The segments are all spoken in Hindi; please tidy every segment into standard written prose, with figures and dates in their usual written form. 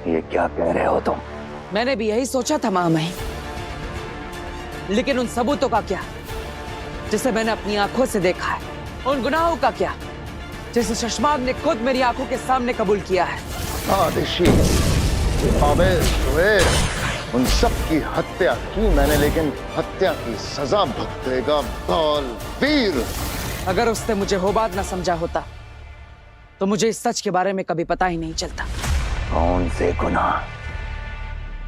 ये क्या कह रहे हो तुम? मैंने भी यही सोचा था महामहिम, लेकिन उन सबूतों का क्या जिसे मैंने अपनी आंखों से देखा है? उन गुनाहों का क्या जिसे शशमाग ने खुद मेरी आंखों के सामने कबूल किया है? आदिशी, आबिर, जुबैर, उन सब की हत्या की मैंने, लेकिन हत्या की सजा भुगतेगा बालवीर। अगर उसने मुझे होबाद ना समझा होता तो मुझे इस सच के बारे में कभी पता ही नहीं चलता। कौन से गुनाह?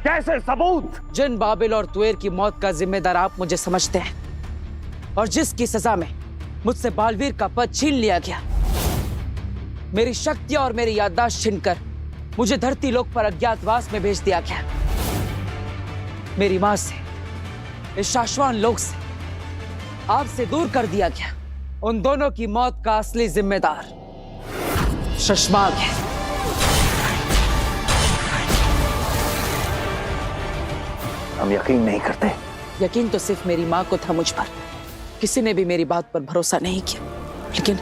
कैसे सबूत? जिन बाबिल और तुएर की मौत का जिम्मेदार आप मुझे समझते हैं और जिसकी सजा में मुझसे बालवीर का पद छीन लिया गया, मेरी शक्तियां और मेरी याददाश्त छीनकर मुझे धरती लोक पर अज्ञातवास में भेज दिया गया। मेरी मां से, इस शाश्वान लोक से, आपसे दूर कर दिया गया। उन दोनों की मौत का असली जिम्मेदार शशमाग है। हम यकीन नहीं करते। यकीन तो सिर्फ मेरी मां को था मुझ पर, किसी ने भी मेरी बात पर भरोसा नहीं किया। लेकिन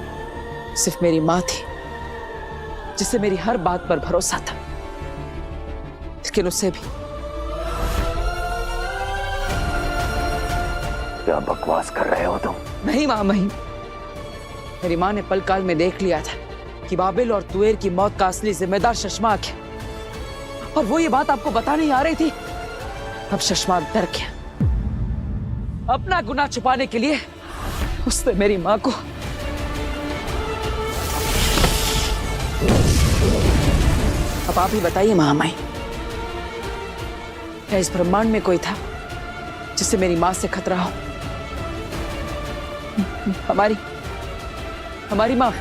सिर्फ मेरी मां थी जिसे मेरी हर बात पर भरोसा था। लेकिन उसे भी। क्या बकवास कर रहे हो तुम? नहीं महामहिम, मेरी मां ने पलकाल में देख लिया था कि बाबिल और तुएर की मौत का असली जिम्मेदार शशमाग है, और वो ये बात आपको बता नहीं आ रही थी। अब शशमाग डर गया। अपना गुनाह छुपाने के लिए उसने मेरी मां को अब आप ही बताइए महामाई, क्या इस ब्रह्मांड में कोई था जिससे मेरी मां से खतरा हो? हमारी मां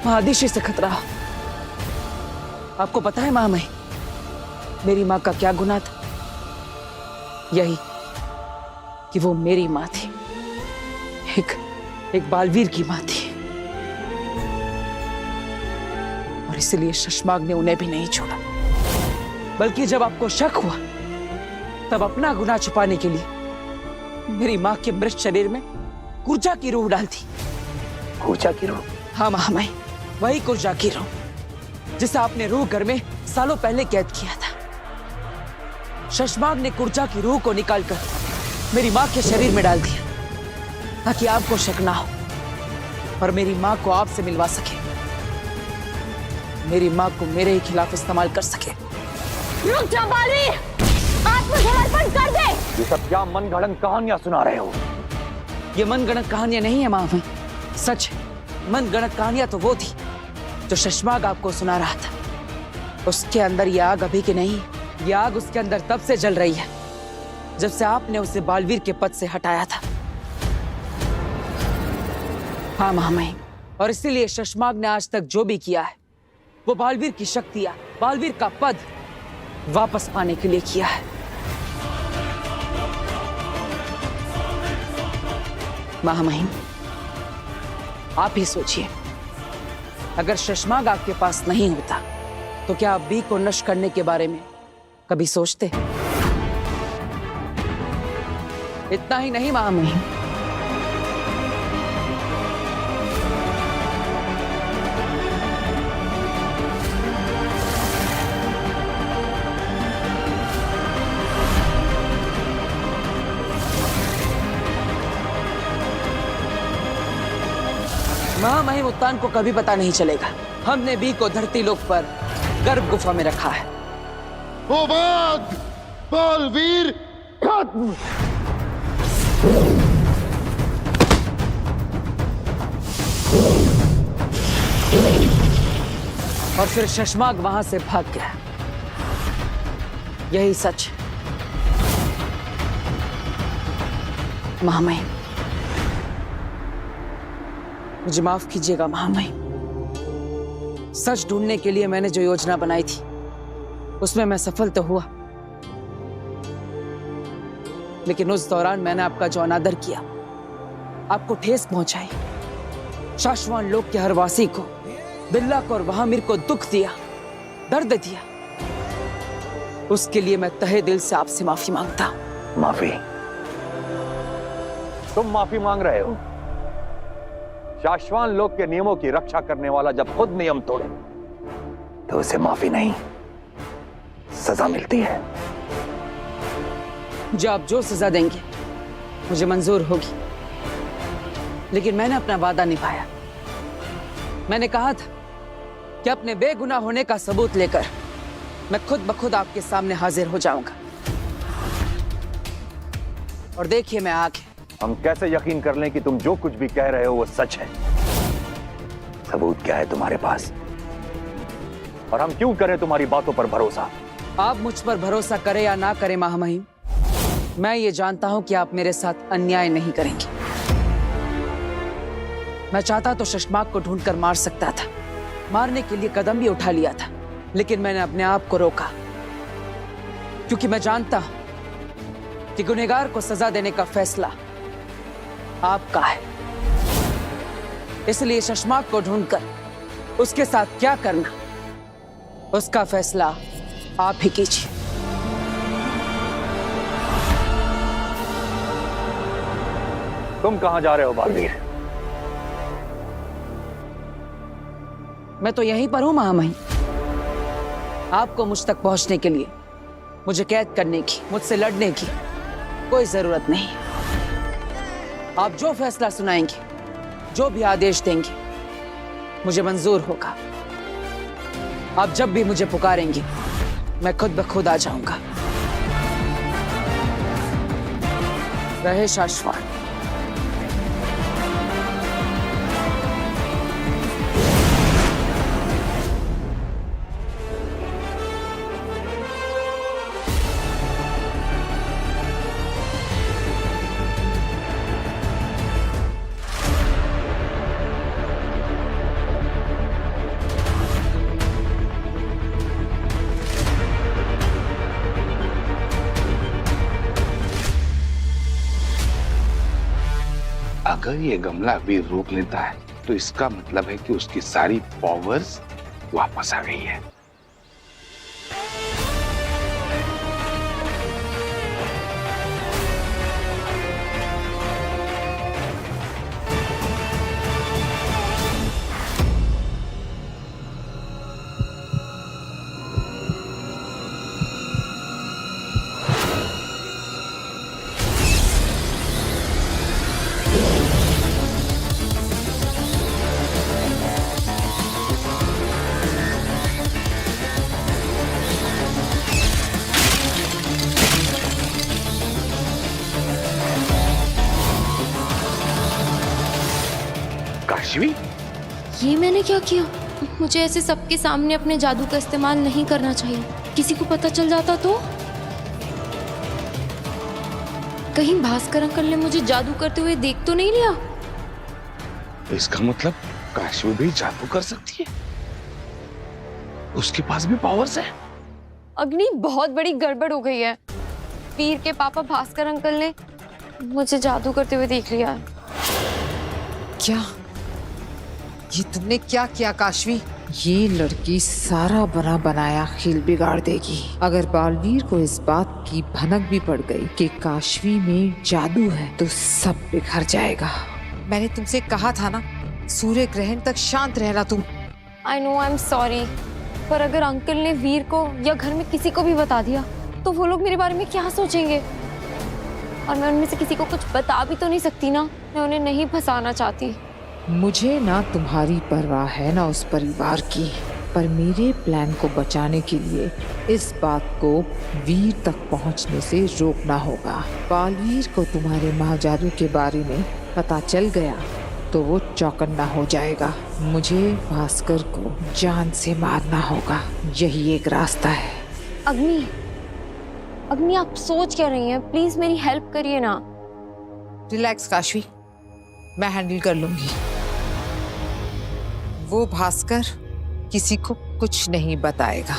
आदिशी से खतरा हो? आपको पता है महामाई, मेरी मां का क्या गुनाह था? यही कि वो मेरी मां थी, एक बालवीर की मां थी, और इसलिए शशमाग ने उन्हें भी नहीं छोड़ा। बल्कि जब आपको शक हुआ तब अपना गुनाह छुपाने के लिए मेरी मां के मृत शरीर में कुर्जा की रूह डाल दी। कुर्जा की रूह? हाँ महामाई, वही कुर्जा की रूह जिसे आपने रूह घर में सालों पहले कैद किया था। शशमाग ने कुर्जा की रूह को निकालकर मेरी मां के शरीर में डाल दिया ताकि आपको शक ना हो और मेरी मां को आपसे मिलवा सके, मेरी मां को मेरे ही खिलाफ इस्तेमाल कर सके। रुक जा बालवीर, आत्मसमर्पण कर दे। ये सब क्या मनगढ़ंत कहानियां सुना रहे हो? ये मनगढ़ंत कहानियां नहीं है मां, सच है। मनगढ़ंत कहानियां तो वो थी जो शशमाग आपको सुना रहा था। उसके अंदर ये आग अभी की नहीं, ये आग उसके अंदर तब से जल रही है जब से आपने उसे बालवीर के पद से हटाया था। हाँ महामहिम, और इसीलिए शशमाग ने आज तक जो भी किया है वो बालवीर की शक्तियां, बालवीर का पद वापस पाने के लिए किया है। महामहिम, आप ही सोचिए, अगर शशमाग आपके पास नहीं होता तो क्या आप बी को नष्ट करने के बारे में कभी सोचते? इतना ही नहीं महामहिम, महामहिम उत्तान को कभी पता नहीं चलेगा हमने बी को धरती लोक पर गर्भ गुफा में रखा है। होबाद, बालवीर खत्म। और फिर शशमाग वहां से भाग गया। यही सच है महामहिम। मुझे माफ कीजिएगा महामहिम। सच ढूंढने के लिए मैंने जो योजना बनाई थी उसमें मैं सफल तो हुआ, लेकिन उस दौरान मैंने आपका जो अनादर किया, आपको ठेस पहुंचाई, शाश्वान लोक के हर वासी को, बिल्ला को और वहामिर को दुख दिया, दर्द दिया, उसके लिए मैं तहे दिल से आपसे माफी मांगता हूं। माफी? तुम माफी मांग रहे हो? शाश्वान लोक के नियमों की रक्षा करने वाला जब खुद नियम तोड़े तो उसे माफी नहीं, सजा मिलती है। जो आप जो सजा देंगे मुझे मंजूर होगी, लेकिन मैंने अपना वादा निभाया। मैंने कहा था कि अपने बेगुनाह होने का सबूत लेकर मैं खुद ब खुद आपके सामने हाजिर हो जाऊंगा। और देखिए मैं आ गया। हम कैसे यकीन कर लें कि तुम जो कुछ भी कह रहे हो वो सच है? सबूत क्या है तुम्हारे पास? और हम क्यों करें तुम्हारी बातों पर भरोसा? आप मुझ पर भरोसा करें या ना करें महामहिम, मैं ये जानता हूं कि आप मेरे साथ अन्याय नहीं करेंगे। मैं चाहता तो शशमाक को ढूंढकर मार सकता था, मारने के लिए कदम भी उठा लिया था, लेकिन मैंने अपने आप को रोका, क्योंकि मैं जानता हूं कि गुनहगार को सजा देने का फैसला आपका है। इसलिए शशमाक को ढूंढकर उसके साथ क्या करना, उसका फैसला आप ही कीजिए। तुम कहां जा रहे हो बालवीर? मैं तो यहीं पर हूं महामहिम। आपको मुझ तक पहुंचने के लिए मुझे कैद करने की, मुझसे लड़ने की कोई जरूरत नहीं। आप जो फैसला सुनाएंगे, जो भी आदेश देंगे, मुझे मंजूर होगा। आप जब भी मुझे पुकारेंगे मैं खुद ब खुद आ जाऊंगा। रहे शाश्वत। अगर ये गमला वीर रोक लेता है तो इसका मतलब है कि उसकी सारी पावर्स वापस आ गई है। काशवी, ये मैंने क्या किया? मुझे ऐसे सबके सामने अपने जादू का इस्तेमाल नहीं करना चाहिए। किसी को पता चल जाता तो? कहीं भास्कर अंकल ने मुझे जादू करते हुए देख तो नहीं लिया? इसका मतलब काशवी भी जादू कर सकती है, उसके पास भी पावर्स है। अग्नि, बहुत बड़ी गड़बड़ हो गई है। वीर के पापा भास्कर अंकल ने मुझे जादू करते हुए देख लिया। क्या? ये तुमने क्या किया काशवी? ये लड़की सारा बना बनाया खेल बिगाड़ देगी। अगर बालवीर को इस बात की भनक भी पड़ गई कि काशवी में जादू है तो सब बिखर जाएगा। मैंने तुमसे कहा था ना, सूर्य ग्रहण तक शांत रहना तुम। I know, I am sorry, पर अगर अंकल ने वीर को या घर में किसी को भी बता दिया तो वो लोग मेरे बारे में क्या सोचेंगे? और मैं उनमें से किसी को कुछ बता भी तो नहीं सकती ना। मैं उन्हें नहीं फंसाना चाहती। मुझे ना तुम्हारी परवाह है ना उस परिवार की, पर मेरे प्लान को बचाने के लिए इस बात को वीर तक पहुंचने से रोकना होगा। बालवीर को तुम्हारे महाजादू के बारे में पता चल गया तो वो चौकन्ना हो जाएगा। मुझे भास्कर को जान से मारना होगा, यही एक रास्ता है। अग्नि, अग्नि, आप सोच क्या रही हैं? प्लीज मेरी हेल्प करिए ना। रिलैक्स काशवी, मैं हैंडल कर लूंगी। वो भास्कर किसी को कुछ नहीं बताएगा।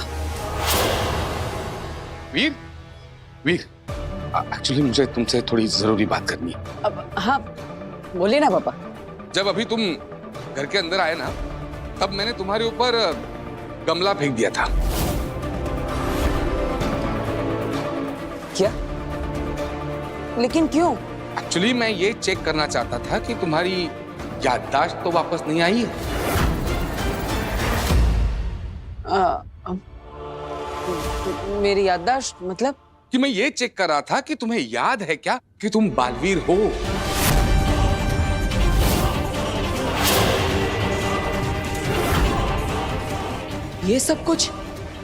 वीर, वीर, एक्चुअली मुझे तुमसे थोड़ी जरूरी बात करनी है। अब हाँ, बोलिए ना पापा। जब अभी तुम घर के अंदर आए ना, तब मैंने तुम्हारे ऊपर गमला फेंक दिया था। क्या? लेकिन क्यों? एक्चुअली मैं ये चेक करना चाहता था कि तुम्हारी याददाश्त तो वापस नहीं आई है। मेरी याददाश्त मतलब? कि मैं ये चेक कर रहा था कि तुम्हें याद है क्या कि तुम बालवीर हो। ये सब कुछ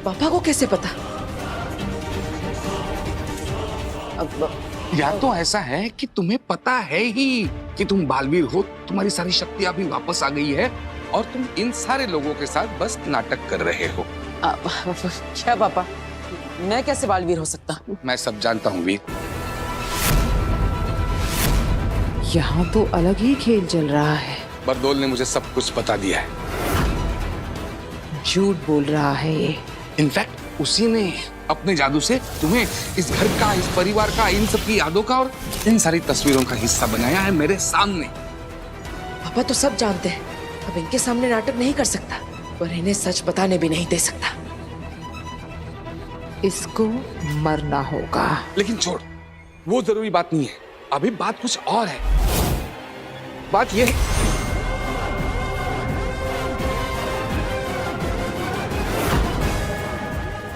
पापा को कैसे पता? अब या तो ऐसा है कि तुम्हें पता है ही कि तुम बालवीर हो, तुम्हारी सारी शक्तियां भी वापस आ गई है और तुम इन सारे लोगों के साथ बस नाटक कर रहे हो। क्या पापा, मैं कैसे बालवीर हो सकता? मैं सब जानता हूँ वीर। यहाँ तो अलग ही खेल चल रहा है। बरदोल ने मुझे सब कुछ बता दिया है। झूठ बोल रहा है ये। इनफैक्ट उसी ने अपने जादू से तुम्हें इस घर का, इस परिवार का, इन सब की यादों का और इन सारी तस्वीरों का हिस्सा बनाया है मेरे सामने। पापा तो सब जानते हैं, अब इनके सामने नाटक नहीं कर सकता, पर इन्हें सच बताने भी नहीं दे सकता। इसको मरना होगा। लेकिन छोड़, वो जरूरी बात नहीं है। अभी बात कुछ और है। बात ये है,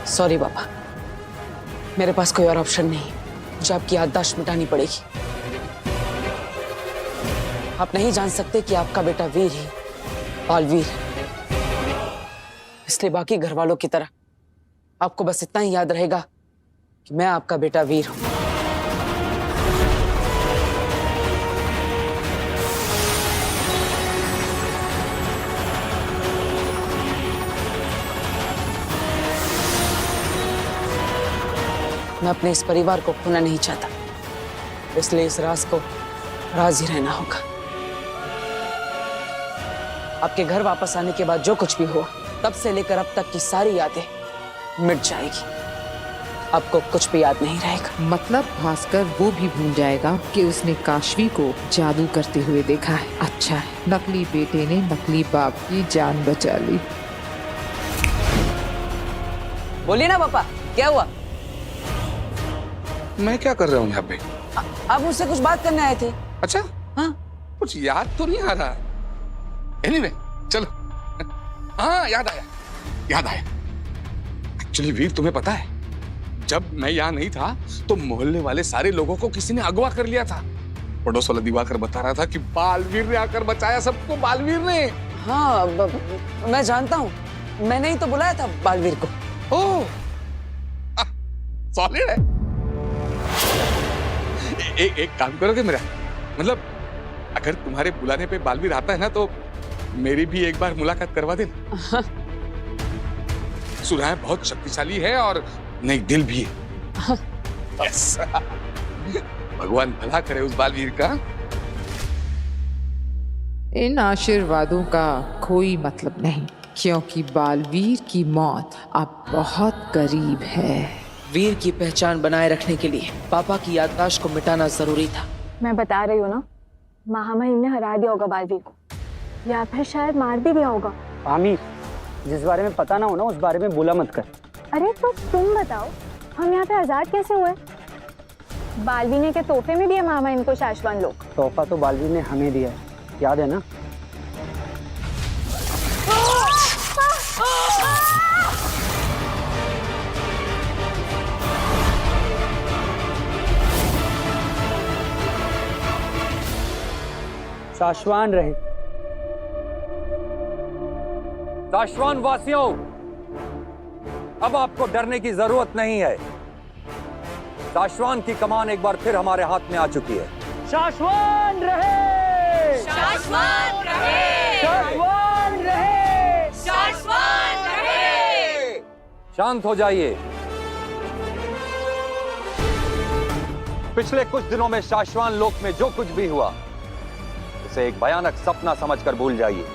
सॉरी पापा, मेरे पास कोई और ऑप्शन नहीं, मुझे आपकी याददाश्त मिटानी पड़ेगी। आप नहीं जान सकते कि आपका बेटा वीर ही बालवीर, इसलिए बाकी घर वालों की तरह आपको बस इतना ही याद रहेगा कि मैं आपका बेटा वीर हूं। मैं अपने इस परिवार को खोना नहीं चाहता, इसलिए इस राज को राज ही रहना होगा। आपके घर वापस आने के बाद जो कुछ भी हुआ, तब से लेकर अब तक की सारी यादें मिट जाएगी। आपको कुछ भी याद नहीं रहेगा। मतलब भास्कर वो भी भूल जाएगा कि उसने काशवी को जादू करते हुए देखा है। अच्छा है, नकली बेटे ने नकली बाप की जान बचा ली। बोलिए ना पापा, क्या हुआ? मैं क्या कर रहा हूँ यहाँ पे? आप मुझसे कुछ बात करने आए थे। अच्छा, हाँ, कुछ याद तो नहीं आ रहा। एनीवे, चलो। हाँ, याद आया। एक्चुअली वीर, तुम्हें पता है, जब मैं यहाँ नहीं था तो मोहल्ले वाले सारे लोगों को किसी ने अगवा कर लिया था। पड़ोस वाला दिवाकर बता रहा था कि बालवीर ने आकर बचाया सबको, बालवीर ने। हाँ, मैं जानता हूँ, मैंने ही तो बुलाया था बालवीर को। ओह, सॉलिड है। एक काम करोगे मेरा? मतलब अगर तुम्हारे बुलाने पे बालवीर आता है ना, तो मेरी भी एक बार मुलाकात करवा देना। सुना है बहुत शक्तिशाली है और नेक दिल भी है। यस। भगवान भला करे उस बालवीर का। इन आशीर्वादों का कोई मतलब नहीं, क्योंकि बालवीर की मौत अब बहुत करीब है। वीर की पहचान बनाए रखने के लिए पापा की याददाश्त को मिटाना जरूरी था। मैं बता रही हूँ ना, महामहिम ने हरा दिया होगा बालवीर को, या फिर शायद मार भी दिया होगा। आमी, जिस बारे में पता ना हो ना, उस बारे में बोला मत कर। अरे तो तुम बताओ, हम यहाँ पे आजाद कैसे हुए? बालवीर ने के तोहफे में दिया महामहिम को शाश्वान लोग। तोहफा तो बालवीर ने हमें दिया है, याद है ना? शाश्वान रहे। शाश्वान वासियों, अब आपको डरने की जरूरत नहीं है। शाश्वान की कमान एक बार फिर हमारे हाथ में आ चुकी है। शाश्वान रहे! शाश्वत रहे! शाश्वान रहे! शाश्वत रहे! शांत हो जाइए। पिछले कुछ दिनों में शाश्वान लोक में जो कुछ भी हुआ, उसे एक भयानक सपना समझकर भूल जाइए।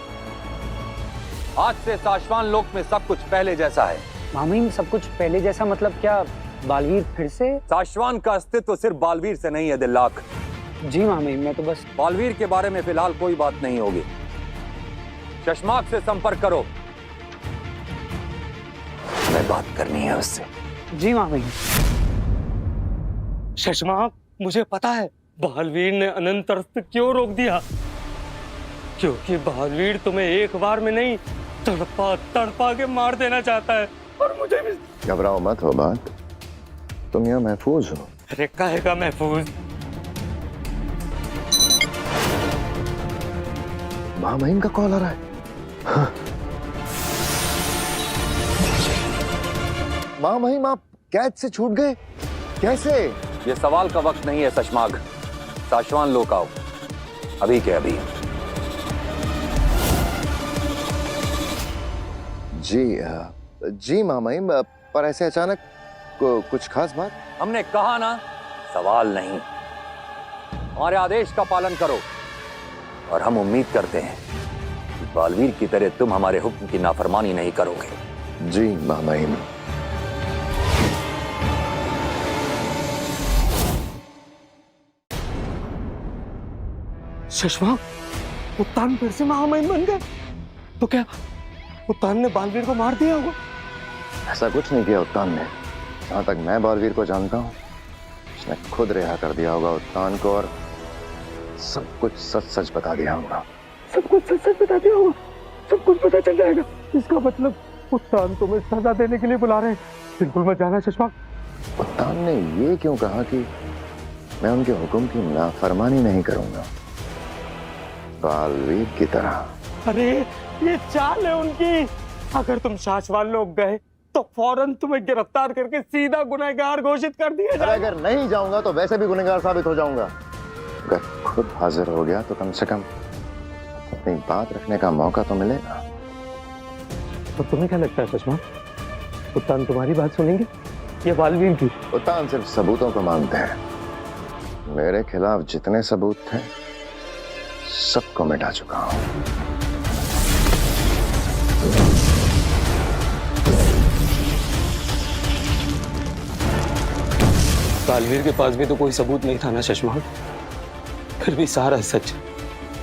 आज से शाश्वान लोक में सब कुछ पहले जैसा है। मामी, सब कुछ पहले जैसा मतलब क्या? बालवीर फिर से? शाश्वान का अस्तित्व सिर्फ बालवीर से नहीं है दिल्लाक। जी मामी, मैं तो बस बालवीर के बारे में फिलहाल कोई बात नहीं होगी। शशमाक से संपर्क करो, मैं बात करनी है उससे। जी मामी। शशमाक, मुझे पता है बालवीर ने अनंत अर्थ क्यों रोक दिया, क्योंकि बालवीर तुम्हें एक बार में नहीं तड़पा तड़पा के मार देना चाहता है। और मुझे भी। घबराओ मत हो बात, तुम यहाँ महफूज हो। अरे काहेगा महफूज? महामहिम का कॉल आ रहा है। हाँ। महामहिम आप कैद से छूट गए कैसे? ये सवाल का वक्त नहीं है सशमाग। साशवान लोग आओ, अभी के अभी। जी महामहिम, पर ऐसे अचानक कुछ खास बात? हमने कहा ना, सवाल नहीं, हमारे आदेश का पालन करो। और हम उम्मीद करते हैं कि बालवीर की तरह तुम हमारे हुक्म की नाफरमानी नहीं करोगे। जी महामहिम। शशमाग, उत्तान फिर से महामहिम बन गए? तो क्या उत्तान ने बालवीर को मार दिया होगा? ऐसा कुछ नहीं किया उत्तान ने। जहां तक मैं बालवीर को जानता हूँ, उसने खुद रिहा कर दिया होगा उत्तान को और सब कुछ सच सच बता दिया होगा। सब कुछ सच सच बता दिया होगा? सब कुछ पता चल जाएगा? इसका मतलब उत्तान तुम्हें सजा देने के लिए बुला रहे हैं। बिल्कुल मत जाना शशमाग। उत्तान ने ये क्यों कहा कि मैं उनके हुक्म की नाफरमानी नहीं करूंगा, बालवीर की तरह? अरे ये चाल है उनकी। अगर तुम शाश्वान लोग गए तो फौरन तुम्हें गिरफ्तार करके सीधा गुनहगार घोषित कर दिया जाएगा। अगर नहीं जाऊंगा तो वैसे भी गुनहगार साबित हो जाऊंगा। अगर खुद हाजिर हो गया तो कम से कम अपनी बात रखने का मौका तो मिलेगा। तो तुम्हें क्या लगता है सुषमा, उत्तान तुम्हारी बात सुनेंगे या बालवीर की? उत्तान सिर्फ सबूतों को मानते हैं। मेरे खिलाफ जितने सबूत थे सबको मिटा चुका हूं। बालवीर के पास भी तो कोई सबूत नहीं था ना शशमाग, फिर भी सारा सच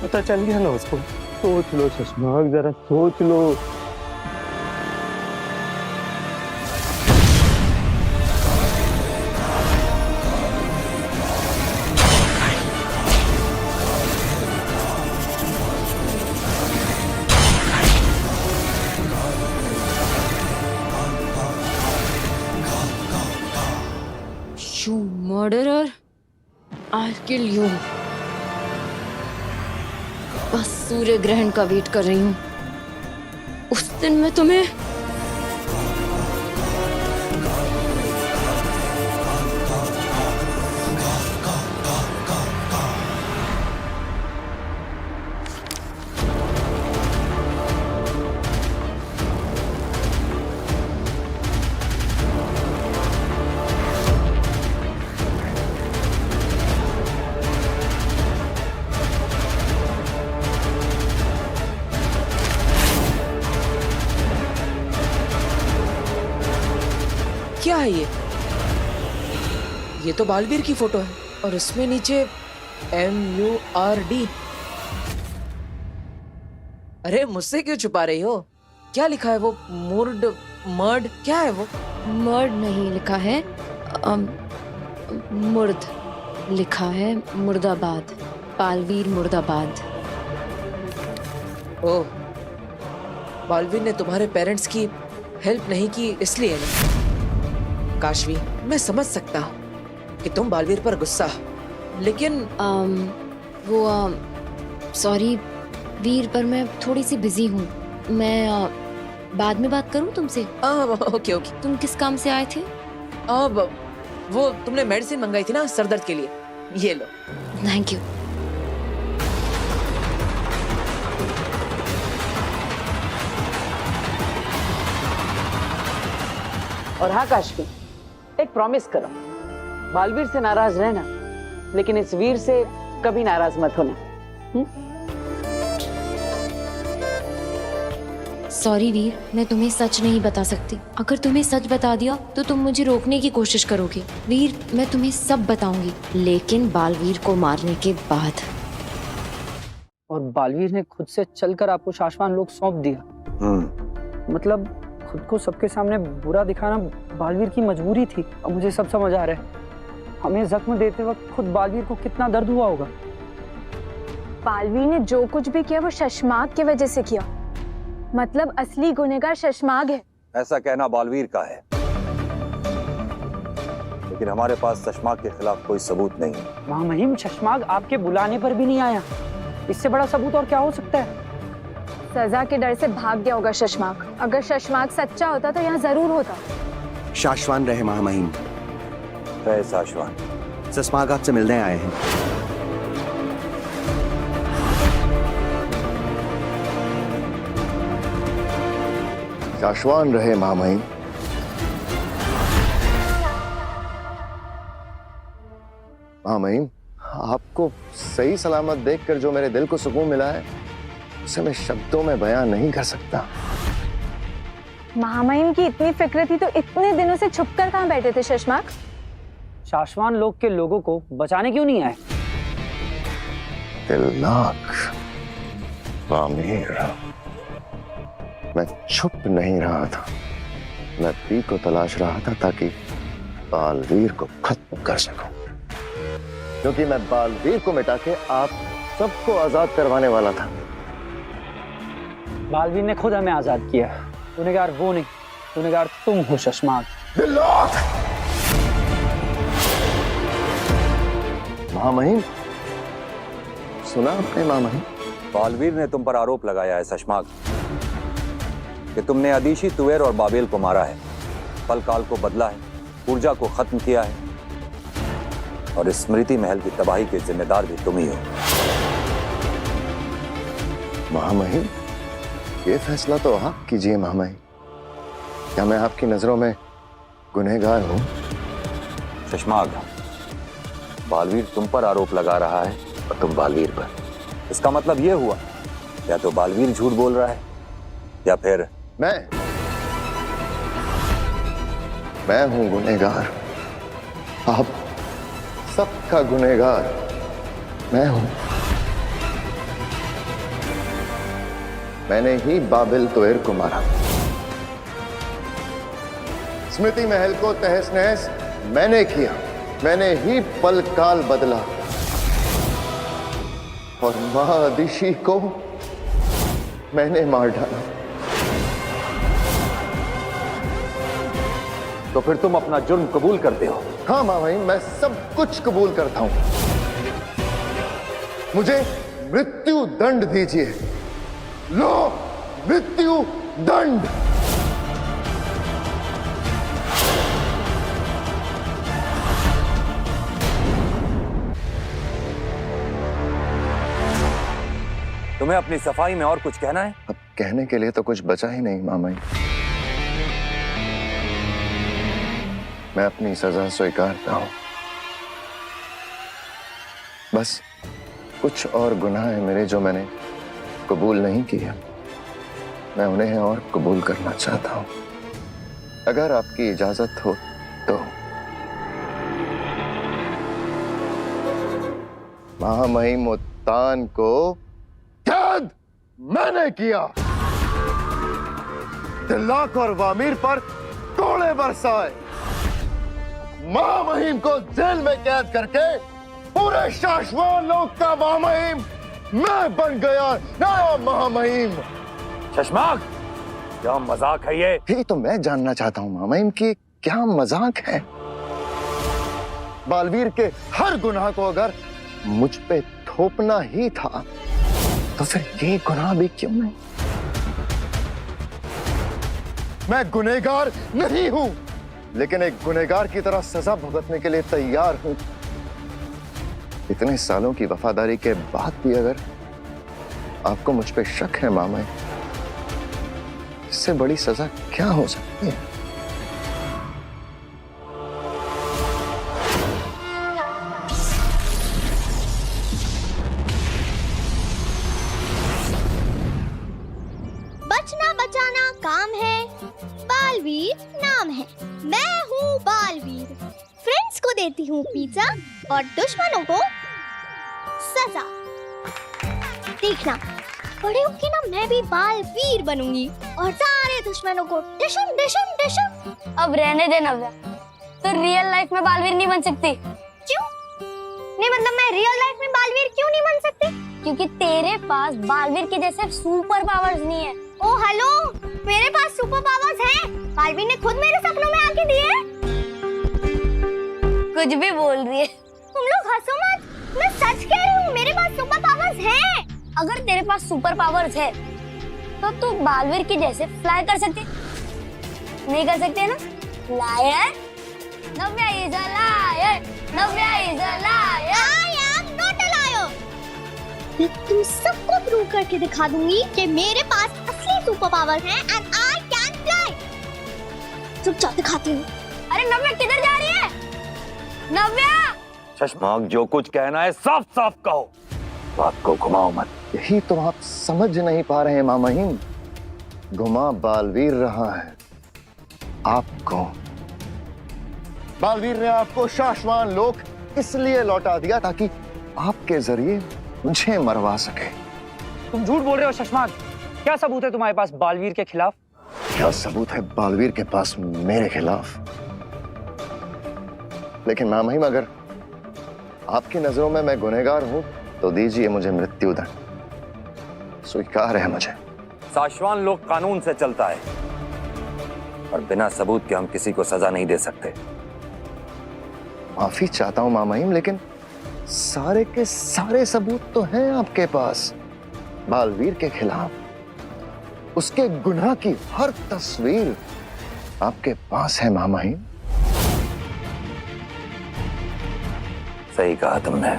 पता चल गया ना उसको। सोच लो शशमाग, जरा सोच लो। You murderer, I'll kill you. बस सूर्य ग्रहण का वेट कर रही हूँ। उस दिन मैं तुम्हें क्या है ये तो बालवीर की फोटो है और उसमें नीचे MURD। अरे मुझसे क्यों छुपा रही हो? क्या लिखा है वो? मर्ड क्या है वो? मर्ड नहीं लिखा है, मुर्द लिखा है। मुर्दाबाद, बालवीर मुर्दाबाद। ओह, बालवीर ने तुम्हारे पेरेंट्स की हेल्प नहीं की इसलिए ना? काशवी, मैं समझ सकता हूँ कि तुम बालवीर पर गुस्सा हो, लेकिन सॉरी वीर, पर मैं थोड़ी सी बिजी हूँ। मैं बाद में बात करूँ तुमसे? ओके। तुम किस काम से आए थे? अब वो तुमने मेडिसिन मंगाई थी ना सरदर्द के लिए, ये लो। Thank you. और हाँ काशवी, एक प्रॉमिस करो, बालवीर से नाराज रहना, लेकिन इस वीर से कभी नाराज मत होना। सॉरी वीर, मैं तुम्हें सच नहीं बता सकती। अगर तुम्हें सच बता दिया तो तुम मुझे रोकने की कोशिश करोगे। वीर, मैं तुम्हें सब बताऊंगी, लेकिन बालवीर को मारने के बाद। और बालवीर ने खुद से चलकर आपको शाश्वान लोग सौंप दिया। मतलब खुद को सबके सामने बुरा दिखाना बालवीर की मजबूरी थी। अब मुझे सब समझ आ रहा है। हमें जख्म देते वक्त खुद बालवीर को कितना दर्द हुआ होगा। बालवीर ने जो कुछ भी किया वो शशमाग की वजह से किया। मतलब असली गुनहगार शशमाग है। ऐसा कहना बालवीर का है, लेकिन हमारे पास चश्माग के खिलाफ कोई सबूत नहीं है। महामहिम, चश्माग आपके बुलाने पर भी नहीं आया। इससे बड़ा सबूत और क्या हो सकता है? सजा के डर से भाग गया होगा शशमाक। अगर शशमाक सच्चा होता तो यहाँ जरूर होता। शाश्वान रहे महामहिम। जय शाश्वान। चश्माग आपसे मिलने आए हैं। शाश्वान रहे महामहिम। महामहिम, आपको सही सलामत देखकर जो मेरे दिल को सुकून मिला है उसे मैं शब्दों में बयां नहीं कर सकता। महामहिम की इतनी फिक्र थी तो इतने दिनों से छुपकर कहाँ बैठे थे शशमाक? शाश्वान लोग के लोगों को बचाने क्यों नहीं आए? दिलनाक वामीर, मैं छुप नहीं रहा था, मैं पी को तलाश रहा था ताकि बालवीर को खत्म कर सकूं, क्योंकि मैं बालवीर को मिटा के आप सबको आजाद करवाने वाला था। बालवीर ने खुद हमें आजाद किया। गुनहगार वो नहीं, गुनहगार तुम हो शशमाग। महामहिम, सुना आपने महामहिम? बालवीर ने तुम पर आरोप लगाया है शशमाग कि तुमने अदीशी, तुवेर और बाबेल को मारा है, पल काल को बदला है, ऊर्जा को खत्म किया है और स्मृति महल की तबाही के जिम्मेदार भी तुम ही हो। महामहिम, ये फैसला तो आप कीजिए महामहिम। क्या मैं आपकी नजरों में गुनहगार हूं? शशमाग, बालवीर तुम पर आरोप लगा रहा है और तुम बालवीर पर। इसका मतलब ये हुआ या तो बालवीर झूठ बोल रहा है या फिर मैं हूं गुनहगार। आप सबका गुनहगार मैं हूं। मैंने ही बाबिल तुवेर को मारा, स्मृति महल को तहस नहस मैंने किया, मैंने ही पल काल बदला और मां अदिशी को मैंने मार डाला। तो फिर तुम अपना जुर्म कबूल करते हो? हाँ महामहिम, मैं सब कुछ कबूल करता हूं। मुझे मृत्यु दंड दीजिए। लो, मृत्यु दंड। तुम्हें अपनी सफाई में और कुछ कहना है? अब कहने के लिए तो कुछ बचा ही नहीं मामाई। मैं अपनी सजा स्वीकारता हूं। बस कुछ और गुनाह है मेरे जो मैंने कबूल नहीं किया, मैं उन्हें और कबूल करना चाहता हूं। अगर आपकी इजाजत हो तो। महामहिम उत्तान को कैद मैंने किया, दिल्लाक और वामीर पर कोड़े बरसाए, महामहिम को जेल में कैद करके पूरे शाश्वान लोक का महामहिम मैं बन गया नया महामहिम। शशमाक, क्या मजाक है ये? यही तो मैं जानना चाहता हूं महामहिम कि क्या मजाक है। बालवीर के हर गुनाह को अगर मुझ पे थोपना ही था तो फिर ये गुनाह भी क्यों नहीं? मैं गुनहगार नहीं हूं, लेकिन एक गुनहगार की तरह सजा भुगतने के लिए तैयार हूं। इतने सालों की वफादारी के बाद भी अगर आपको मुझ पे शक है मामा, इससे बड़ी सजा क्या हो सकती है? बचना बचाना काम है, बालवीर नाम है। मैं हूँ बालवीर, फ्रेंड्स को देती हूँ पिज्जा और दुश्मनों को सजा। देखना, बड़े होके ना मैं भी बालवीर बनूंगी और सारे दुश्मनों को डिशुम डिशुम डिशुम। अब रहने दे नव्या, तो रियल लाइफ में बालवीर नहीं बन सकती। क्यों नहीं? मतलब मैं रियल लाइफ में बालवीर क्यों नहीं बन सकती? क्योंकि तेरे पास बालवीर के जैसे सुपर पावर्स नहीं है। ओ हेलो, मेरे पास सुपर पावर्स हैं। बालवीर ने खुद मेरे सपनों में आके दिए। कुछ भी बोल रही है। तुम लोग हंसो मत, मैं सच कह रही हूँ, मेरे पास सुपर पावर्स हैं। अगर तेरे पास सुपर पावर्स है तो तू बालवीर की जैसे फ्लाई कर सकती, नहीं कर सकते ना? Liar, Navya is a liar, Navya is a liar. I am not a liar. मैं तुम सबको प्रूव करके दिखा दूंगी कि मेरे पास असली सुपर पावर है एंड आई कैन फ्लाई। चुपचाप दिखाती हूँ। अरे नव्या किधर जा रही है? नव्या! शशमाक, जो कुछ कहना है साफ साफ कहो, बात को घुमाओ मत। यही तो आप समझ नहीं पा रहे हैं मामाहिम। घुमा बालवीर रहा है आपको। बालवीर ने आपको शाश्वान लोक इसलिए लौटा दिया ताकि आपके जरिए मुझे मरवा सके। तुम झूठ बोल रहे हो शशमाक। क्या सबूत है तुम्हारे पास बालवीर के खिलाफ? क्या सबूत है बालवीर के पास मेरे खिलाफ? लेकिन मामाहिम, अगर आपकी नजरों में मैं गुनहगार हूं तो दीजिए मुझे मृत्युदंड। स्वीकार है मुझे। शाश्वान लोक कानून से चलता है और बिना सबूत के हम किसी को सजा नहीं दे सकते। माफी चाहता हूं मामाहिम, लेकिन सारे के सारे सबूत तो हैं आपके पास बालवीर के खिलाफ। उसके गुनाह की हर तस्वीर आपके पास है मामाहिम। सही कहा तुमने।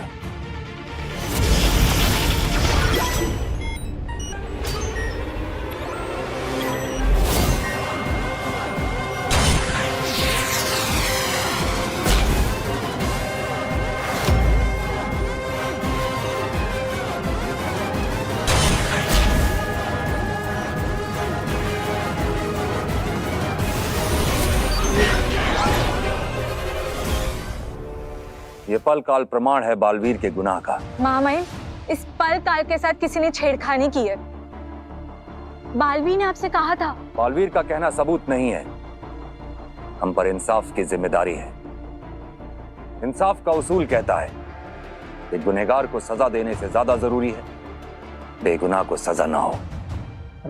ये पल काल प्रमाण है बालवीर के गुनाह का। महामहिम, इस पल काल के साथ किसी ने छेड़खानी की है। बालवीर ने आपसे कहा था। बालवीर का कहना सबूत नहीं है। हम पर इंसाफ की जिम्मेदारी है। इंसाफ का उसूल कहता है कि गुनहगार को सजा देने से ज्यादा जरूरी है बेगुनाह को सजा ना हो।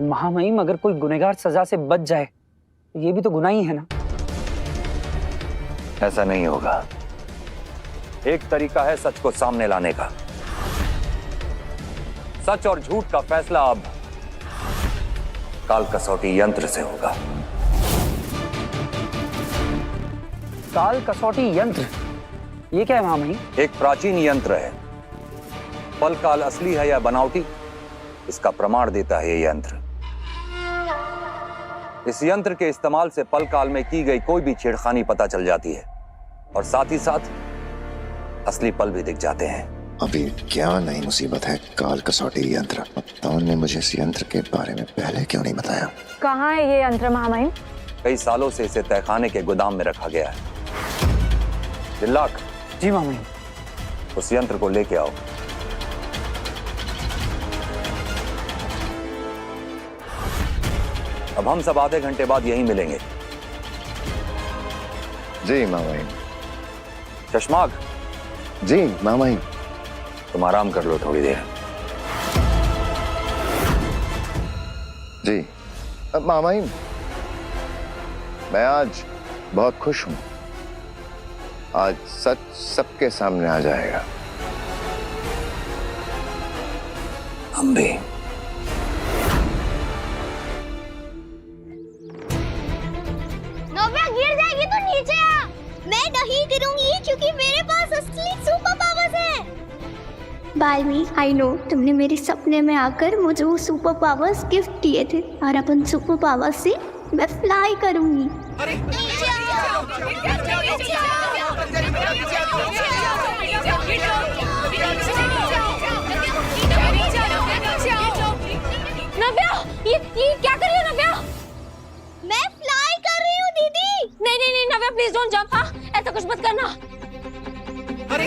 महामहिम, अगर कोई गुनहगार सजा से बच जाए तो ये भी तो गुनाह ही है ना? ऐसा नहीं होगा। एक तरीका है सच को सामने लाने का। सच और झूठ का फैसला अब काल कसौटी यंत्र से होगा। काल कसौटी यंत्र? ये क्या है महामहिम? एक प्राचीन यंत्र है। पल काल असली है या बनावटी, इसका प्रमाण देता है ये यंत्र। इस यंत्र के इस्तेमाल से पल काल में की गई कोई भी छेड़खानी पता चल जाती है और साथ ही साथ असली पल भी दिख जाते हैं। अभी क्या नई मुसीबत है काल कसौटी यंत्र? पत्तान ने मुझे इस यंत्र के बारे में पहले क्यों नहीं बताया? कहाँ है ये यंत्र महामहिम? कई सालों से इसे तहखाने के गोदाम में रखा गया है। दिल्लाक। जी महामहिम। उस यंत्र को लेके आओ। अब हम सब आधे घंटे बाद यहीं मिलेंगे। जी मामाहिम। चश्माक। जी मामाहिम। तुम आराम कर लो थोड़ी देर। जी मामाहिम, मैं आज बहुत खुश हूं। आज सच सबके सामने आ जाएगा। हम भी। नव्या गिर जाएगी तो नीचे आ। मैं नहीं गिरूंगी क्योंकि मेरे पास असली सुपर पावर्स है। बालवीर, आई नो तुमने मेरे सपने में आकर मुझे वो सुपर पावर्स गिफ्ट दिए थे और अपन सुपर पावर्स से मैं फ्लाई करूंगी। नव्या, ये क्या कर रही हो नव्या? मैं फ्लाई कर रही हूँ दीदी। नहीं नहीं नहीं नव्या, प्लीज डोंट जंप। हाँ, ऐसा कुछ मत करना। अरे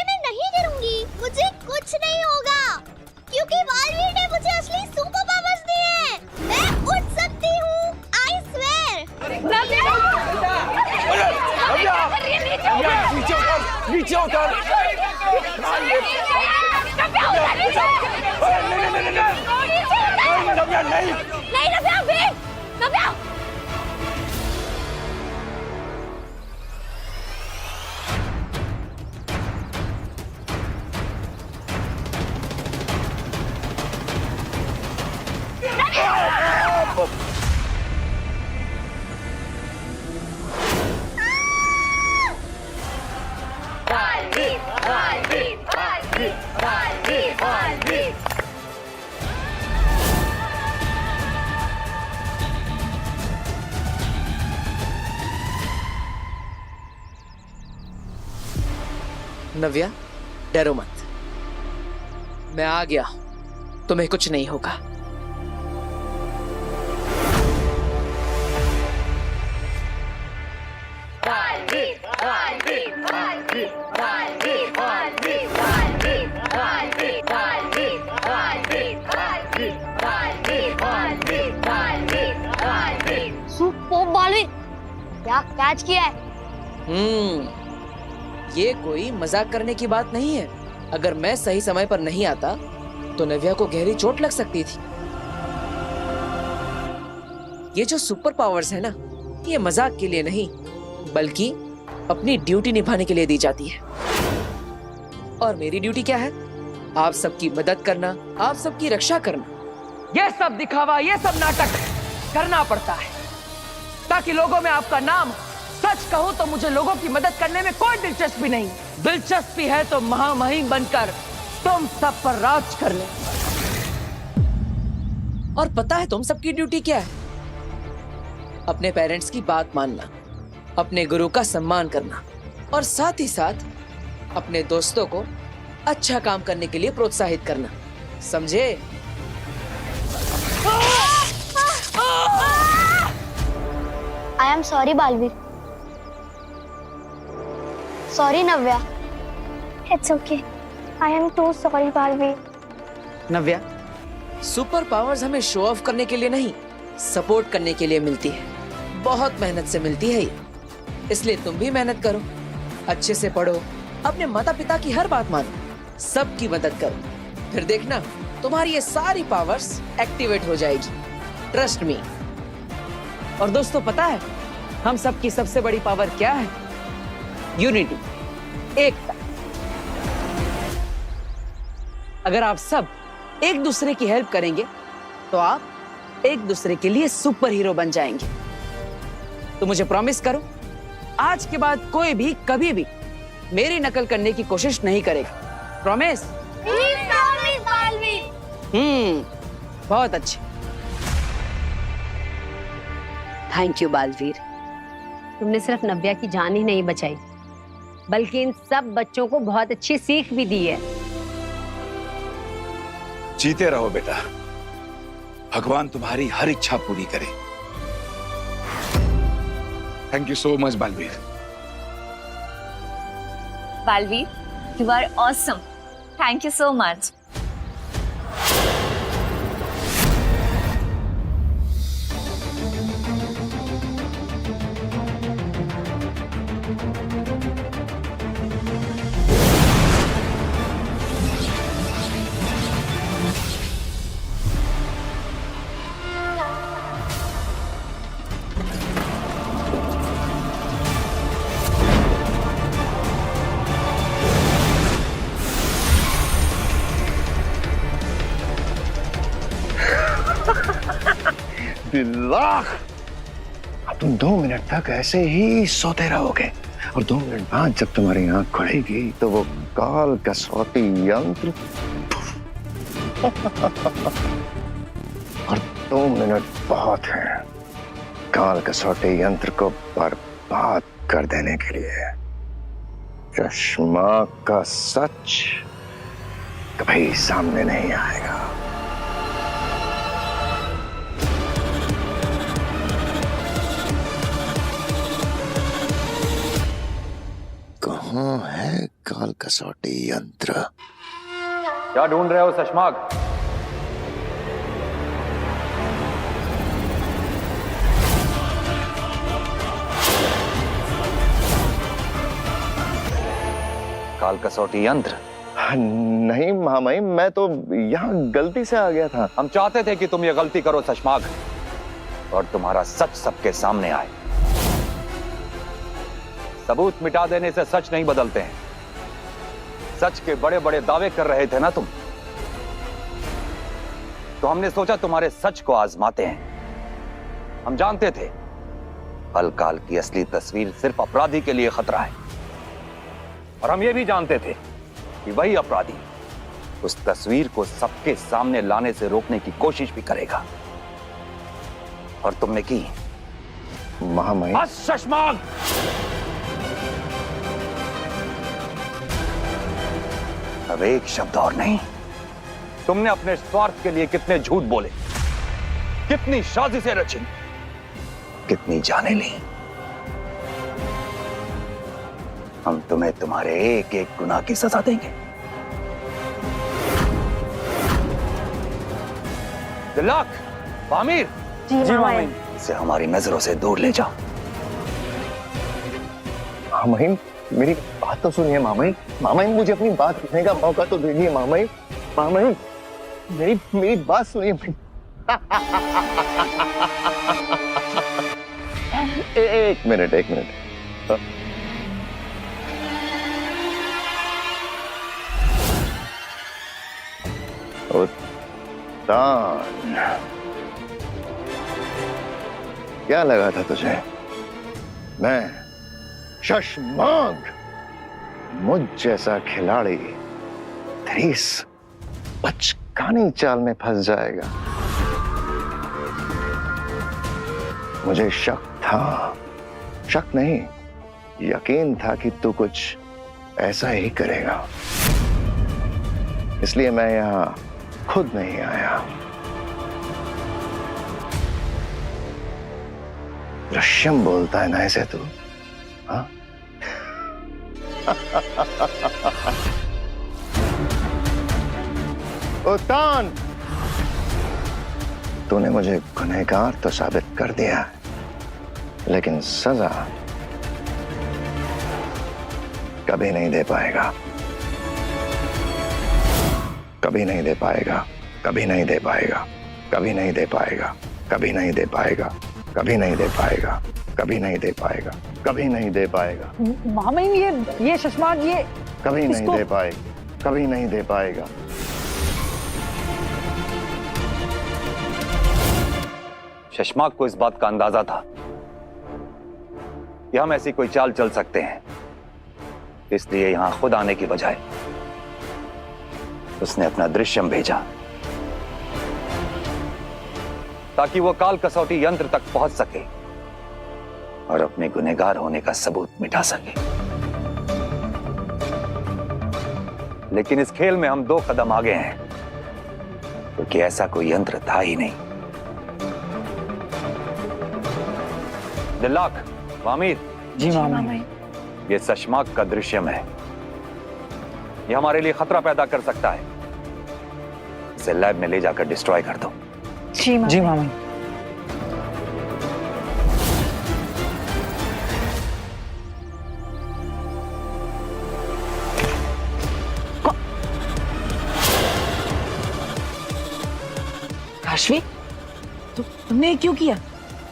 मैं नहीं गिरूंगी, मुझे कुछ नहीं होगा क्योंकि बालवीर ने मुझे असली सुपर पावर्स दिए हैं। मैं उड़ सकती हूँ, आई स्वेयर। नीचे उतर। नहीं नव्या, वेट नव्या। नव्या, डरो मत, मैं आ गया, तुम्हें कुछ नहीं होगा। सुपर बालवीर, क्या कैच किया है? ये कोई मजाक करने की बात नहीं है। अगर मैं सही समय पर नहीं आता तो नव्या को गहरी चोट लग सकती थी। ये जो सुपर पावर्स है ना, ये मजाक के लिए नहीं बल्कि अपनी ड्यूटी निभाने के लिए दी जाती है। और मेरी ड्यूटी क्या है? आप सबकी मदद करना, आप सबकी रक्षा करना। ये सब दिखावा, ये सब नाटक करना पड़ता है ताकि लोगों में आपका नाम हो। सच कहूं तो मुझे लोगों की मदद करने में कोई दिलचस्पी नहीं। दिलचस्पी है तो महामहिम बनकर तुम सब पर राज कर ले। और पता है तुम सबकी ड्यूटी क्या है? अपने पेरेंट्स की बात मानना, अपने गुरु का सम्मान करना और साथ ही साथ अपने दोस्तों को अच्छा काम करने के लिए प्रोत्साहित करना, समझे? I am sorry Balveer. Sorry Navya. It's okay. I am too sorry Balveer. Navya, super powers हमें शो ऑफ करने के लिए नहीं, सपोर्ट करने के लिए मिलती है। बहुत मेहनत से मिलती है ये, इसलिए तुम भी मेहनत करो, अच्छे से पढ़ो, अपने माता पिता की हर बात मानो, सबकी मदद करो, फिर देखना तुम्हारी ये सारी पावर्स एक्टिवेट हो जाएगी। Trust me. और दोस्तों पता है हम सबकी सबसे बड़ी पावर क्या है? यूनिटी, एकता। अगर आप सब एक दूसरे की हेल्प करेंगे तो आप एक दूसरे के लिए सुपर हीरो बन जाएंगे। तो मुझे प्रॉमिस करो, आज के बाद कोई भी कभी भी मेरी नकल करने की कोशिश नहीं करेगा। प्रॉमिस? बहुत अच्छे। थैंक यू बालवीर, तुमने सिर्फ नव्या की जान ही नहीं बचाई बल्कि इन सब बच्चों को बहुत अच्छी सीख भी दी है। जीते रहो बेटा, भगवान तुम्हारी हर इच्छा पूरी करे। Thank you so much Baalveer. Baalveer, you are awesome. Thank you so much. बिल्लाह, अब तुम 2 मिनट तक ऐसे ही सोते रहोगे और 2 मिनट बाद जब तुम्हारी आंख खुलेगी तो वो काल कसौटी यंत्र और 2 मिनट बहुत है काल कसौटी यंत्र को बर्बाद कर देने के लिए। चश्मा का सच कभी सामने नहीं आएगा। कहाँ है काल कसौटी यंत्र? क्या ढूंढ रहे हो शशमाग? काल कसौटी यंत्र? नहीं महामहिम, मैं तो यहाँ गलती से आ गया था। हम चाहते थे कि तुम ये गलती करो शशमाग, और तुम्हारा सच सबके सामने आए। सबूत मिटा देने से सच नहीं बदलते हैं। सच के बड़े बड़े दावे कर रहे थे ना तुम, तो हमने सोचा तुम्हारे सच को आजमाते हैं। हम जानते थे अलकाल की असली तस्वीर सिर्फ अपराधी के लिए खतरा है, और हम ये भी जानते थे कि वही अपराधी उस तस्वीर को सबके सामने लाने से रोकने की कोशिश भी करेगा, और तुमने की। महामहिम, बस शशमाग! अब एक शब्द और नहीं। तुमने अपने स्वार्थ के लिए कितने झूठ बोले, कितनी साजिशें रची, कितनी जानें ली। हम तुम्हें तुम्हारे एक एक गुनाह की सजा देंगे। दिलाक, आमिर, जी मामैन। इसे हमारी नजरों से दूर ले जाओ। महामहिम, मेरी बात तो सुनिए महामहिम। महामहिम, मुझे अपनी बात कहने का मौका तो दीजिए महामहिम। महामहिम, मेरी बात सुनिए। एक मिनट। उत्तान, क्या लगा था तुझे मैं शशमाग मुझ जैसा खिलाड़ी तेरी इस बचकानी चाल में फंस जाएगा? मुझे शक नहीं, यकीन था कि तू कुछ ऐसा ही करेगा, इसलिए मैं यहां खुद नहीं आया। दृश्यम बोलता है ना ऐसे तू? हाँ? उत्तान, तूने मुझे गुनहगार तो साबित कर दिया, लेकिन सजा कभी नहीं दे पाएगा। कभी नहीं दे पाएगा, कभी नहीं दे पाएगा, कभी नहीं दे पाएगा, कभी नहीं दे पाएगा, कभी नहीं दे पाएगा, कभी नहीं दे पाएगा, कभी नहीं दे पाएगा। मामैन, ये शशमाग, ये कभी नहीं दे पाएगा, कभी नहीं दे पाएगा। शशमाग को इस बात का अंदाजा था कि हम ऐसी कोई चाल चल सकते हैं, इसलिए यहां खुद आने की बजाय उसने अपना दृश्यम भेजा ताकि वो काल कसौटी यंत्र तक पहुंच सके और अपने गुनहगार होने का सबूत मिटा सके। लेकिन इस खेल में हम 2 कदम आगे हैं, क्योंकि ऐसा कोई यंत्र था ही नहीं। दिलाक, आमिर, जी मामैन। ये शशमाग का दृश्यम है। ये हमारे लिए खतरा पैदा कर सकता है। इसे लैब में ले जाकर डिस्ट्रॉय कर दो। जी मामैन। काशवी, तुमने क्यों किया?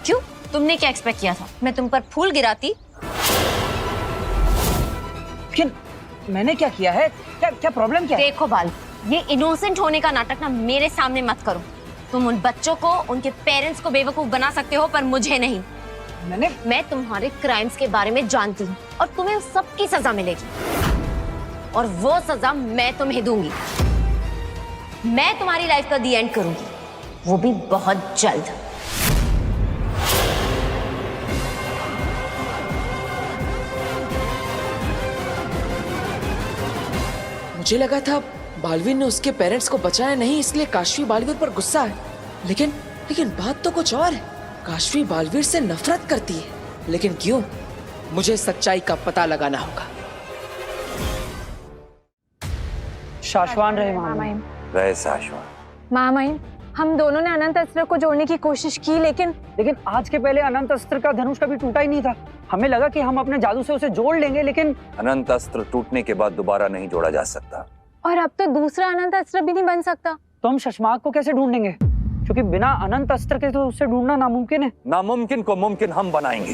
क्यों? तुमने क्या एक्सपेक्ट किया था? मैं तुम पर फूल गिराती? लेकिन मैंने क्या किया है? क्या प्रॉब्लम क्या है? देखो बाल, ये इनोसेंट होने का नाटक ना मेरे सामने मत करो। तुम उन बच्चों को, उनके पेरेंट्स को बेवकूफ बना सकते हो, पर मुझे नहीं। मैं तुम्हारे क्राइम्स के बारे में जानती हूँ, और तुम्हें सबकी सजा मिलेगी, और वो सजा मैं तुम्हें दूंगी। मैं तुम्हारी लाइफ का दी एंड करूंगी, वो भी बहुत जल्द। मुझे लगा था बालवीर ने उसके पेरेंट्स को बचाया नहीं, इसलिए काशवी बालवीर पर गुस्सा है। लेकिन बात तो कुछ और है। काशवी बालवीर से नफरत करती है, लेकिन क्यों? मुझे सच्चाई का पता लगाना होगा। शाश्वान रहे मामैन। रहे शाश्वान। मामैन, हम दोनों ने अनंत अस्त्र को जोड़ने की कोशिश की, लेकिन आज के पहले अनंत अस्त्र का धनुष कभी टूटा ही नहीं था। हमें लगा कि हम अपने जादू से उसे जोड़ लेंगे, लेकिन अनंत अस्त्र टूटने के बाद दोबारा नहीं जोड़ा जा सकता। और अब तो दूसरा अनंत अस्त्र भी नहीं बन सकता। तो हम शशमाग को कैसे ढूंढेंगे? क्योंकि बिना अनंत अस्त्र के तो उससे ढूंढना नामुमकिन है। नामुमकिन को मुमकिन हम बनाएंगे।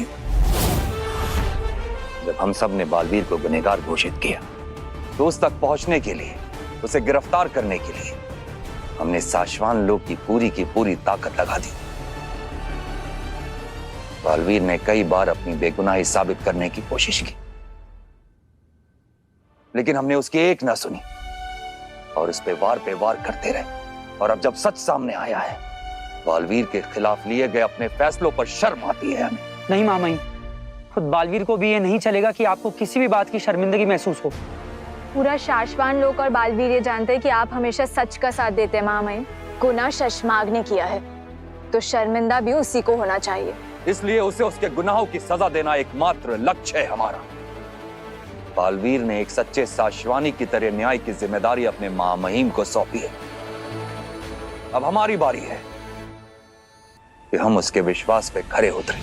जब हम सब ने बालवीर को गुनहगार घोषित किया तो उस तक पहुंचने के लिए, उसे गिरफ्तार करने के लिए हमने साशवान लोग की पूरी ताकत लगा दी। बालवीर ने कई बार अपनी बेगुनाही साबित करने की कोशिश की, लेकिन हमने उसकी एक ना सुनी और उस पे वार करते रहे। और अब जब सच सामने आया है, बालवीर के खिलाफ लिए गए अपने फैसलों पर शर्म आती है हमें। नहीं मामाई, खुद बालवीर को भी ये नहीं चलेगा कि आपको किसी भी बात की शर्मिंदगी महसूस हो। पूरा शाश्वान लोग और बालवीर ये जानते हैं कि आप हमेशा सच का साथ देते हैं मामाई। गुनाह शशमाग ने किया है तो शर्मिंदा भी उसी को होना चाहिए। इसलिए उसे उसके गुनाहों की सजा देना एकमात्र लक्ष्य है हमारा। बालवीर ने एक सच्चे साशवानी की तरह न्याय की जिम्मेदारी अपने महामहिम को सौंपी है। अब हमारी बारी है कि हम उसके विश्वास पे खरे उतरें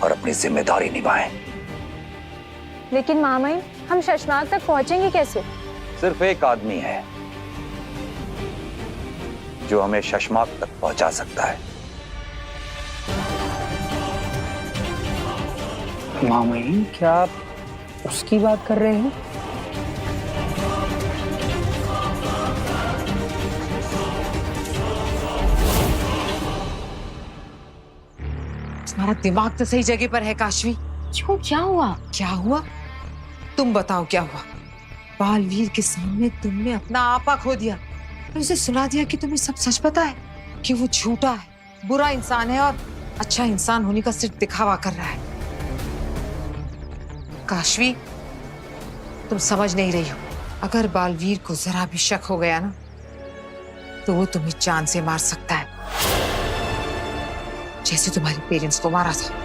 और अपनी जिम्मेदारी निभाएं। लेकिन मामाई, हम शशमाग तक पहुंचेंगे कैसे? सिर्फ एक आदमी है जो हमें शशमाग तक पहुंचा सकता है। मामाई, क्या आप उसकी बात कर रहे हैं? तुम्हारा दिमाग तो सही जगह पर है काशवी। क्यों, क्या हुआ? क्या हुआ? तुम बताओ क्या हुआ? बालवीर के सामने तुमने अपना आपा खो दिया और उसे सुना दिया कि तुम्हें सब सच पता है, कि वो झूठा है, बुरा इंसान है और अच्छा इंसान होने का सिर्फ दिखावा कर रहा है। काशवी, तुम समझ नहीं रही हो। अगर बालवीर को जरा भी शक हो गया ना तो वो तुम्हें जान से मार सकता है, जैसे तुम्हारे पेरेंट्स को मारा था।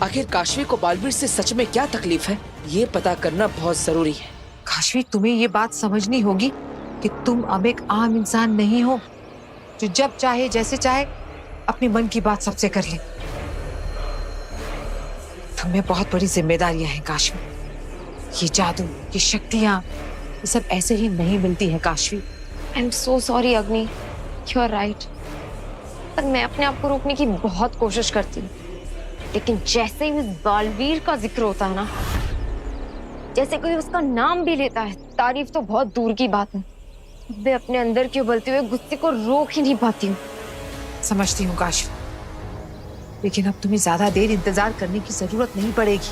आखिर काशवी को बालवीर से सच में क्या तकलीफ है, ये पता करना बहुत जरूरी है। काशवी, तुम्हें ये बात समझनी होगी कि तुम अब एक आम इंसान नहीं हो जो जब चाहे जैसे चाहे अपने मन की बात सबसे कर ले। तुम्हें बहुत बड़ी जिम्मेदारियां हैं काशवी। ये जादू, ये शक्तियां, ये सब ऐसे ही नहीं मिलती है Kashvi. I am so sorry अग्नि, यू आर राइट। पर मैं अपने आप को रोकने की बहुत कोशिश करती हूँ, लेकिन जैसे ही उस बालवीर का जिक्र होता है ना, जैसे कोई उसका नाम भी लेता है, तारीफ तो बहुत दूर की बात है, मैं अपने अंदर के उबलते हुए गुस्से को रोक ही नहीं पाती हूँ। समझती हूँ काशवी, लेकिन अब तुम्हें ज्यादा देर इंतजार करने की जरूरत नहीं पड़ेगी,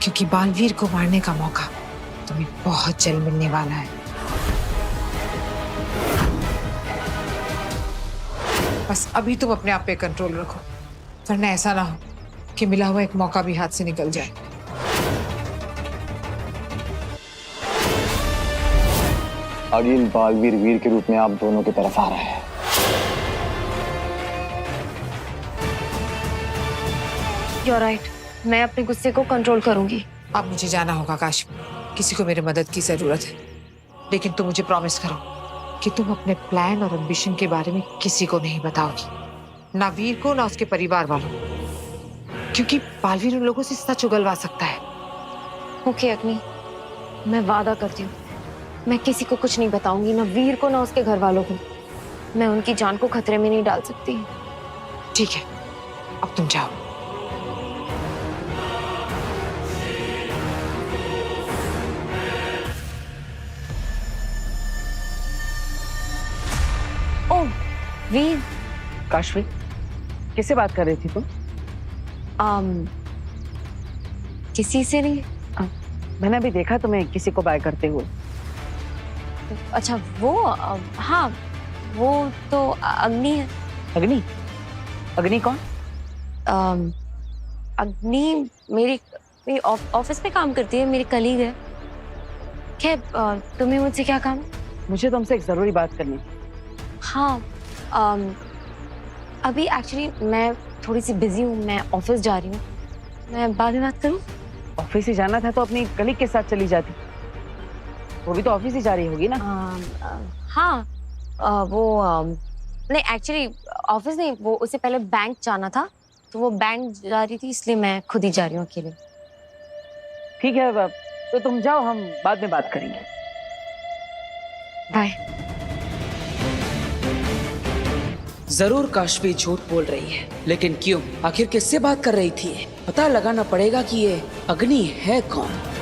क्योंकि बालवीर को मारने का मौका तुम्हें बहुत जल्द मिलने वाला है। बस अभी तुम अपने आप पे कंट्रोल रखो, वरना ऐसा ना हो कि मिला हुआ एक मौका भी हाथ से निकल जाए। अगिल बालवीर वीर के रूप में आप दोनों की तरफ आ रहा है। You're right, मैं अपने गुस्से को कंट्रोल करूंगी। अब मुझे जाना होगा काशवी, किसी को मेरे मदद की जरूरत है, लेकिन तुम मुझे प्रॉमिस करो कि तुम अपने प्लान और एम्बिशन के बारे में किसी को नहीं बताओगी, ना वीर को ना उसके परिवार वालों, क्योंकि बालवीर उन लोगों से सच उगलवा सकता है। ओके अग्नि, मैं वादा करती हूँ, मैं किसी को कुछ नहीं बताऊंगी, ना वीर को ना उसके घर वालों को। मैं उनकी जान को खतरे में नहीं डाल सकती। ठीक है, अब तुम जाओ। ओह वीर। काशवी, किससे बात कर रही थी तुम? किसी से नहीं। मैंने अभी देखा तुम्हें किसी को बाय करते हुए। अच्छा वो हाँ, वो तो अग्नि है। अग्नि? अग्नि कौन? अग्नि मेरी ऑफिस में काम करती है, मेरी कलीग है। खैर, तुम्हें मुझसे क्या काम? मुझे तुमसे एक जरूरी बात करनी है। हाँ, अभी एक्चुअली मैं थोड़ी सी बिजी हूँ, मैं ऑफिस जा रही हूँ, मैं बाद में बात करूँ? ऑफिस ही जाना था तो अपनी कलीग के साथ चली जाती, वो भी तो ऑफिस ही जा रही होगी ना? हाँ, वो नहीं, एक्चुअली ऑफिस नहीं, वो उससे पहले बैंक जाना था, तो वो बैंक जा रही थी, इसलिए मैं खुद ही जा रही हूँ अकेले। ठीक है, तो तुम जाओ, हम बाद में बात करेंगे। बाय। जरूर काशवी झूठ बोल रही है, लेकिन क्यों? आखिर किससे बात कर रही थी? पता लगाना पड़ेगा कि ये अग्नि है कौन।